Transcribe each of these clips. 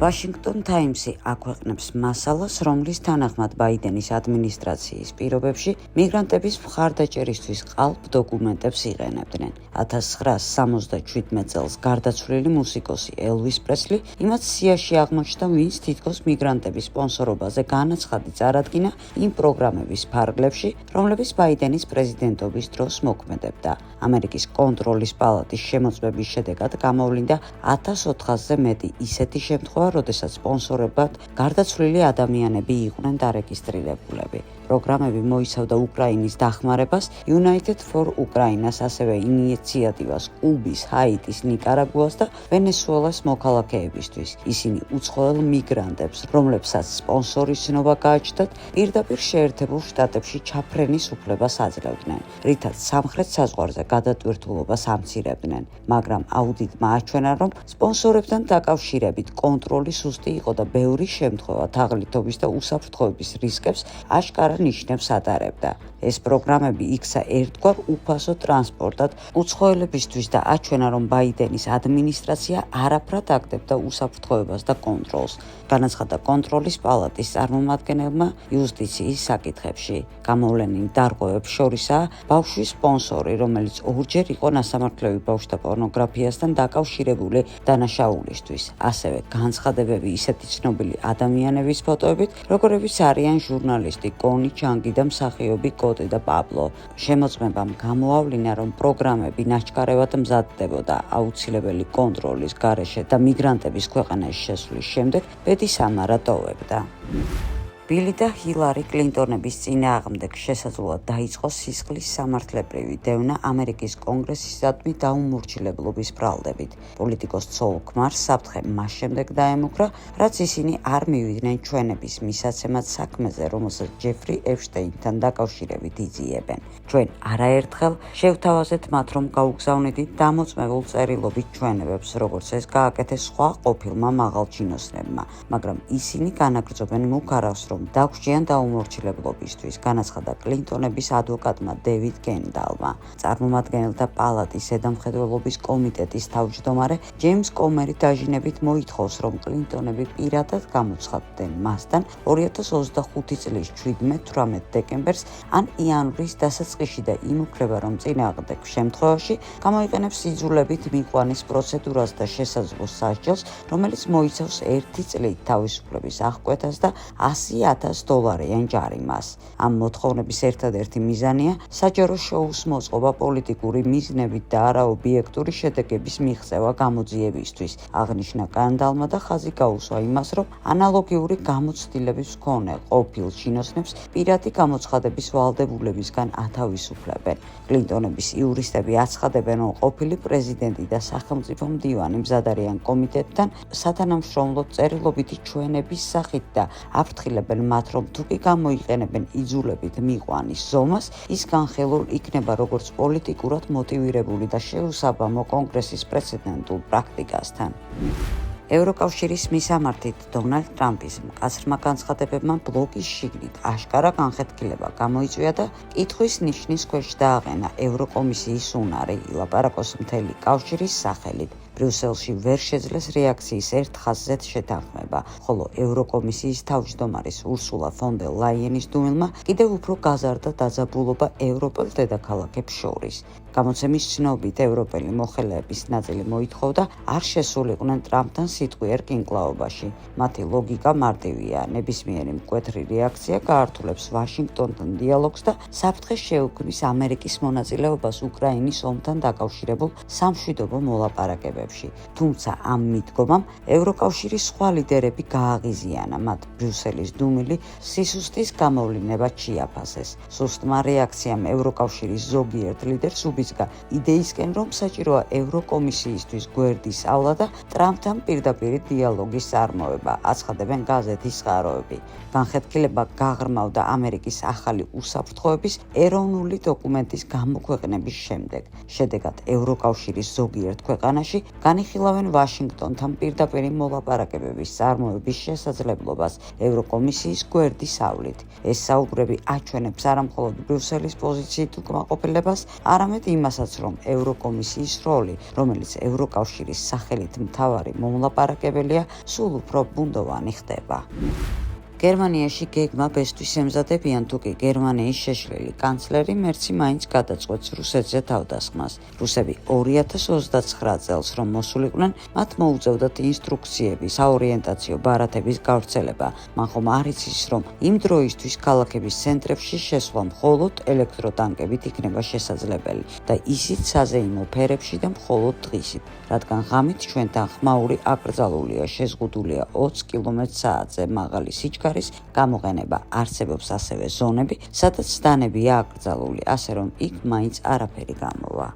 Washington Times-ი აქვეყნებს მასალას, რომლის თანახმად ბაიდენის ადმინისტრაციის პირობებში მიგრანტების მხარდაჭერისთვის ყალბ დოკუმენტებს იყენებდნენ. 1977 წელს გარდაცვლილი მუსიკოსი ელვის პრესლი იმათ სიაში აღმოჩნდა, ვინც თითქოს მიგრანტების სპონსორობაზე განაცხადი წარადგინა იმ პროგრამების ფარგლებში, რომლებიც ბაიდენის პრეზიდენტობის დროს მოქმედებდა. ამერიკის კონტროლის პალატის შემოწმების შედეგად გამოვლინდა 1400-ზე მეტი ისეთი შემთხვევა, როდესაც სპონსორებად გარდაცვლილი ადამიანები იყვნენ დარეგისტრირებულები. პროგრამები მოიცავდა უკრაინის დახმარებას, United for Ukrainas, ასევე ინიციატივას კუბის, ჰაიტის, ნიკარაგუას და ვენესუელას მოქალაქეებისთვის. ისინი უცხოელ მიგრანტებს, რომლებსაც სპონსორის ცნობა გააჩნდათ, პირდაპირ შეერთებულ შტატებში ჩაფრენის უფლებას აძლევდნენ, რითაც სამხრეთ საზღვარზე გადატვირთულობას ამცირებდნენ. მაგრამ აუდიტმა აჩვენა, რომ სპონსორებთან დაკავშირებით კონტროლი სუსტი იყო და ბევრი შემთხვევა თაღლითობის და უსაფრთხოების რისკებს აშკარა ნიშნებს ატარებდა. ეს პროგრამები იქცა ერთგვარ უფასო ტრანსპორტად უცხოელებისთვის და აჩვენა, რომ ბაიდენის ადმინისტრაცია არაფრად აგდებდა უსაფრთხოებას და კონტროლს. განაცხადა კონტროლის პალატის წარმომადგენელმა იუსტიციის საკითხებში. გამოვლენილ დარღვევებს შორისაა ბავშვის სპონსორი, რომელიც ორჯერ იყო ნასამართლელი ბავშვთა პორნოგრაფიასთან დაკავშირებული დანაშაულისთვის. ასევე განცხადებები ისეთი ცნობილი ადამიანების ფოტოებით, როგორებიც არიან ჟურნალისტი კონი ჩანგი და მსახიობი კოტი და პაბლო. შემოწმებამ გამოავლინა, რომ პროგრამები ნაჩქარევად მზადდებოდა აუცილებელი კონტროლის გარეშე და მიგრანტების ქვეყანაში შესვლის შემდეგ ბედის ამარა ტოვებდა. ბილი და ჰილარი კლინტონების წინააღმდეგ შესაძლოა დაიწყო სისხლის სამართლებრივი დევნა ამერიკის კონგრესისადმი დაუმორჩილებლობის ბრალდებით. პოლიტიკოს ცოლ-ქმარს საფრთხე მას შემდეგ დაემუქრა, რაც ისინი არ მივიდნენ ჩვენების მისაცემად საქმეზე, რომელსაც ჯეფრი ეპშტეინთან დაკავშირებით იძიებენ. ჩვენ არაერთხელ შევთავაზეთ მათ, რომ გაუგზავნიდით დამოწმებულ წერილობით ჩვენებებს, როგორც ეს გააკეთეს სხვა ყოფილმა მაღალჩინოსნებმა, მაგრამ ისინი განაგრძობენ მუქ არავს, რომ დაგვრჩიან დაუმორჩილებლობისთვის, განაცხადა კლინტონების ადვოკატმა დევიდ კენდალმა. წარმომადგენელთა პალატის ზედამხედველობის კომიტეტის თავმჯდომარე ჯეიმს კომერი დაჟინებით მოითხოვს, რომ კლინტონები პირადად გამოცხადდნენ მასთან 2025 წლის 17-18 დეკემბერს ან იანვრის დასაწყისში და იმუქრება, რომ წინააღმდეგ შემთხვევაში გამოიყენებს იძულებით მიყვანის პროცედურას და შესაძლოს სასჯელს, რომელიც მოიცავს 1 წლით თავისუფლების აღკვეთას და $100,000 ჯარიმას. ამ მოთხოვნების ერთადერთი მიზანია საჯარო შოუს მოწყობა პოლიტიკური მიზნებით და არა ობიექტური შედეგების მიღწევა გამოძიებისთვის. აღნიშნა კანდალმა და ხაზი გაუსვა იმას, რომ ანალოგიური გამოცდილების მქონე ყოფილ ჩინოსნებს პირადი გამოცხადების ვალდებულებისგან ათავისუფლებენ. კლინტონების იურისტები აცხადებენ, რომ ყოფილი პრეზიდენტი და სახელმწიფო მდივანი მზად არიან კომიტეტთან სათანამშრომლო წერილობითი ჩვენების სახით და აფრთხილებენ მათ, რომ თუ კი გამოიყენებენ იძულებით მიყვანის ზომას, ის განხილულ იქნება როგორც პოლიტიკურად მოტივირებული და შეუსაბამო კონგრესის პრეცედენტულ პრაქტიკასთან. ევროკავშირის მისამართით დონალდ ტრამპის მკაცრმა განცხადებებმა ბლოგის შიგნით აშკარა განხეთქილება გამოიწვია და კითხვის ნიშნის ქვეშ დააყენა ევროკომისიის უნარი ილაპარაკოს მთელი კავშირის სახელით. ბრიუსელში ვერ შეძლეს რეაქციის ერთ ხაზზე შეთანხმება, ხოლო ევროკომისიის თავმჯდომარის ურსულა ფონ დერ ლაიენის დუმილმა კიდევ უფრო გაზარდა დაძაბულობა ევროპელ დედაქალაქებს შორის. გამოცემის ცნობით ევროპელი მოხელეების ნაწილი მოითხოვდა არ შესულიყვნენ ტრამპთან სიტყვიერ კინკლაობაში. მათი ლოგიკა მარტივია, ნებისმიერი მკვეთრი რეაქცია გაართულებს ვაშინგტონთან დიალოგს და საფრთხეს შეუქმნის ამერიკის მონაწილეობას უკრაინის ომთან დაკავშირებულ სამშვიდობო მოლაპარაკებებში. თუმცა ამ მიდგომამ ევროკავშირის სხვა ლიდერები გააღიზიანა, მათ ბრიუსელის დუმილი სისუსტის გამოვლინება ჩიაფასეს. სუსტმა რეაქციამ ევროკავშირის ზოგიერთ ლიდერს უბიძგა იდეისკენ, რომ საჭიროა ევროკომისიისთვის გვერდის ავლა და ტრამპთან პირდაპირ დიალოგის წარმოება, აცხადებენ გაზეთის წყაროები. განხეთქილება გაღრმავდა ამერიკის ახალი უსაფრთხოების ეროვნული დოკუმენტის გამოქვეყნების შემდეგ. შედეგად ევროკავშირის ზოგიერთ ქვეყანაში განიხილავენ ვაშინგტონთან პირდაპირ მოლაპარაკებების წარმოების შესაძლებლობას ევროკომისიის გვერდის ავლით. ეს საუბრები აჩვენებს არა მხოლოდ ბრიუსელის პოზიციით უკმაყოფილებას, არამედ იმასაც, რომ ევროკომისიის როლი, რომელიც ევროკავშირის სახელით მთავარი მომლაპარაკებელია, სულ უფრო ბუნდოვანი ხდება. გერმანიაში გეგმა ბესთვის ემზადებიან, თუკი გერმანიის შეშლილი კანცლერი მერცი მაინც გადაწყვეტს რუსეთზე თავდასხმას. რუსები 2029 წელს რომ მოსულიყვნენ, მათ მოუწევდათ ინსტრუქციები საორიენტაციო ბარათების გავრცელება. მან ხომ არ იცის, რომ იმ დროისთვის ქალაქების ცენტრებში შესვლა მხოლოდ ელექტროტანკებით იქნება შესაძლებელი და ისიც საზეიმო ფერებში და მხოლოდ დღისით, რადგან ღამით ჩვენთან ხმაური აკრძალულია, შეზღუდულია 20 კმ/სთ-ზე მაღალი სიჩქარე გამოყენება. არსებობს ასევე ზონები, სადაც დანებია აკრძალული, ასე რომ იქ მაინც არაფერი გამოვა.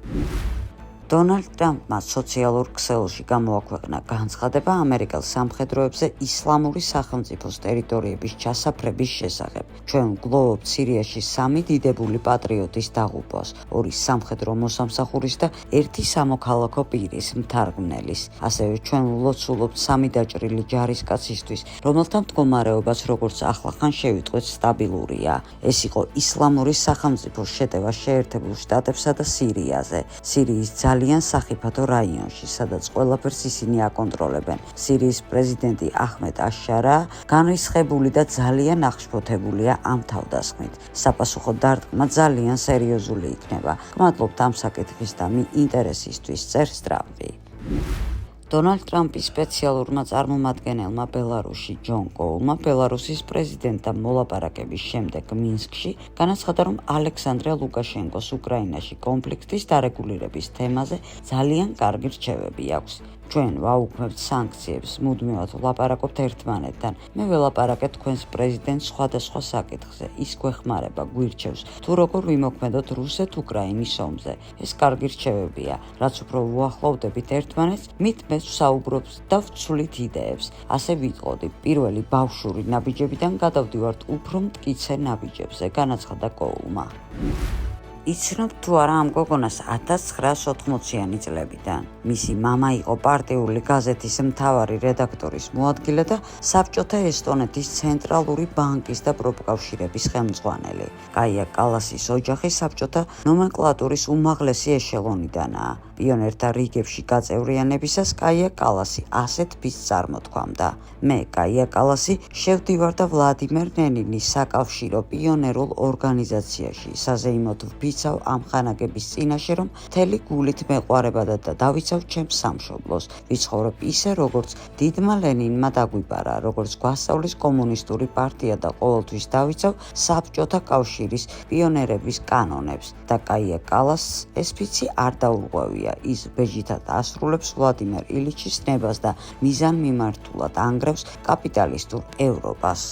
დონალდ ტრამპმა სოციალურ ქსელში გამოაქვეყნა განცხადება ამერიკელ სამხედროებზე ისლამური სახელმწიფოს ტერიტორიების ჩასაფრების შესახებ. ჩვენ გლოვობთ სირიაში 3 დიდებული პატრიოტის დაღუპვას, 2 სამხედრო მოსამსახურის და 1 სამოქალაქო პირის მთარგმნელის. ასევე ჩვენ ვლოცულობთ 3 დაჭრილი ჯარისკაცისთვის, რომელთა მდგომარეობაც როგორც ახლახან შევიტყვეთ სტაბილურია. ეს იყო ისლამური სახელმწიფოს შეტევა შეერთებულ შტატებსა და სირიაზე. სირიის ძალიან სახიფათო რაიონში, სადაც ყველაფერს ისინი აკონტროლებენ. სირიის პრეზიდენტი აჰმედ აშ-შარა განრისხებული და ძალიან აღშფოთებულია ამ თავდასხმით. საპასუხო დარტყმა ძალიან სერიოზული იქნება. გმადლობთ ამ საკითხის და ინტერესისთვის, წერს ტრამპი. დონალდ ტრამპის სპეციალურმა წარმომადგენელმა ბელარუსში ჯონ კოულმა ბელარუსის პრეზიდენტთან მოლაპარაკების შემდეგ მინსკში განაცხადა, რომ ალექსანდრე ლუკაშენკოს უკრაინაში კონფლიქტის დარეგულირების თემაზე ძალიან კარგი რჩევები აქვს. ჩვენ ვაუქმებთ სანქციებს, მუდმივად ვლაპარაკობთ ერთმანეთთან. მე ველაპარაკეთ თქვენს პრეზიდენტს სხვადასხვა საკითხზე. ის გვეხმარება, გვირჩევს, თუ როგორ ვიმოქმედოთ რუსეთ-უკრაინის ომზე. ეს კარგი რჩევებია. რაც უფრო ვუახლოვდებით ერთმანეთს, მით მეც ვსაუბრობთ და ვცვლით იდეებს. ასე ვიტყოდი, პირველი ბავშვური ნაბიჯებიდან გადავდივართ უფრო მტკიცე ნაბიჯებზე, განაცხადა კოულმა. იცნობ თუ არა ამ გოგონას 1980-იანი წლებიდან. მისი მამა იყო პარტიული გაზეთის მთავარი რედაქტორის მოადგილე და საბჭოთა ესტონეთის ცენტრალური ბანკის და პროფკავშირების ხელმძღვანელი. კაია კალასის ოჯახი საბჭოთა ნომენკლატურის უმაღლესი ეშელონიდანაა. პიონერთა რიგებში გაწევრიანებისას კაია კალასი ასეთ ფიცს წარმოთქვამდა. მე, კაია კალასი, შევდივარ და ვლადიმერ ლენინის საკავშირო პიონერულ ორგანიზაციაში. საზეიმოდ ვფიცავ ამ ხანაგების წინაშე, რომ მთელი გულით მეყვარებადა და დავიცავ ჩემს სამშობლოს. ვიცხოვრობ ისე, როგორც დიდმა ლენინმა დაგვიბარა, როგორც გვასწავლის კომუნისტური პარტია და ყოველთვის დავიცავ საბჭოთა კავშირის პიონერების კანონებს. და კაია კალასს ეს ფიცი არ დაურღვევია. ის ბეჯითად ასრულებს ვლადიმერ ილიჩის ნებას და მიზანმიმართულად ანგრევს კაპიტალისტურ ევროპას.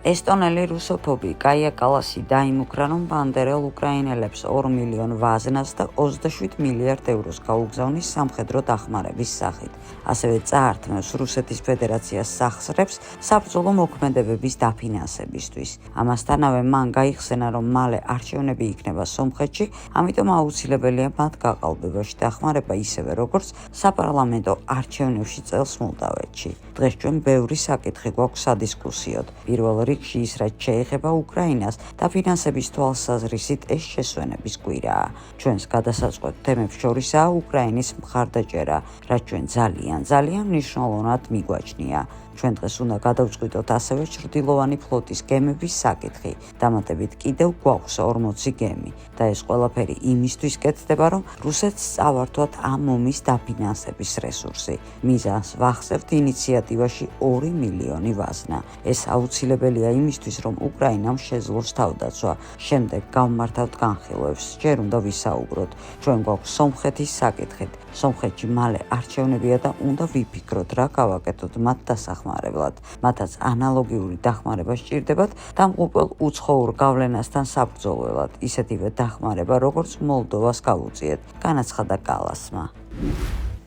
ესტონელი რუსოფობი კაია კალასი დაიმუქრა, რომ ბანდერელ უკრაინელებს 2 მილიონ ვაზნას და 27 მილიარდ ევროს გაუგზავნის სამხედრო დახმარების სახით. ასევე წაართმევს რუსეთის ფედერაციას სახსრებს საბრძოლო მოქმედებების დაფინანსებისთვის. ამასთანავე მან გაიხსენა, რომ მალე არჩევნები იქნება სომხეთში, ამიტომ აუცილებელია მათ გაყალბებაში დახმარება ისევე, როგორც საპარლამენტო არჩევნებში წელს მოლდავეთში. დღეს ჩვენ ბევრი საკითხი გვაქვს სადისკუსიოდ. პირველ რიგში ის, რაც შეეხება უკრაინას და ფინანსების თვალსაზრისით ეს შესვენების კვირაა. ჩვენს გადასაწყვეტ თემებს შორისაა უკრაინის მხარდაჭერა, რაც ჩვენ ძალიან მნიშვნელოვნად მიგვაჩნია. ჩვენ დღეს უნდა გადავწყვიტოთ ასევე ჩრდილოვანი ფლოტის გემების საკითხი. დამატებით კიდევ გვაქვს 40 გემი და ეს ყველაფერი იმისთვის კეთდება, რომ რუსეთს წავართვათ ამ ომის დაფინანსების რესურსი. მიზანს ვახსევთ ინიციატივაში 2 მილიონი ვაზნა. ეს აუცილებელია იმისთვის, რომ უკრაინამ შეძლოს თავდაცვა. შემდეგ გავმართავთ განხილვებს. ჯერ უნდა ვისაუბროთ. ჩვენ გვაქვს სომხეთის საკითხით. სომხეთში მალე არჩევნებია და უნდა ვიფიქროთ, რა გავაკეთოთ მათ დასახმარებლად. მათაც ანალოგიური დახმარება სჭირდებათ დამღუპელ უცხოურ გავლენასთან საბრძოლველად. ისეთივე დახმარება, როგორც მოლდოვას გავუწიეთ, განაცხადა კალასმა.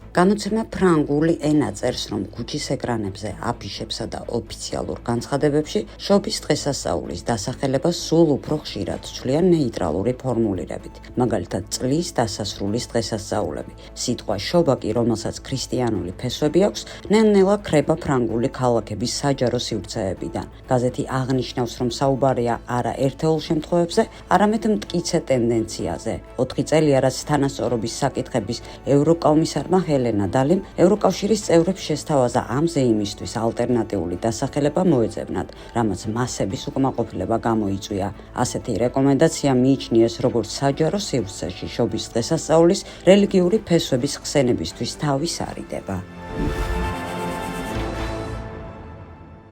გამოცემა ფრანგული ენა წერს, რომ ქუჩის ეკრანებზე, აფიშებსა და ოფიციალურ განცხადებებში შობის დღესასწაულის დასახელებას სულ უფრო ხშირად ცვლიან ნეიტრალური ფორმულირებით, მაგალითად წლის დასასრულის დღესასწაულები. სიტყვა შობა კი, რომელსაც ქრისტიანული ფესვები აქვს, ნელ-ნელა ქრება ფრანგული ქალაქების საჯარო სივრცეებიდან. გაზეთი აღნიშნავს, რომ საუბარია არა ერთეულ შემთხვევებზე, არამედ მტკიცე ტენდენციაზე. 4 წელია, რაც თანასწორობის საკითხების ევროკომისარმა ჰელენა დალიმ ევროკავშირის წევრებს შესთავაზა ამ ზეიმისთვის ალტერნატიული დასახელება მოეძებნათ, რამაც მასების უკმაყოფილება გამოიწვია. ასეთი რეკომენდაცია მიიჩნიეს, როგორც საჯარო სივრცეში შობის დღესასწაულის რელიგიური ფესვების ხსენებისთვის თავის არიდება.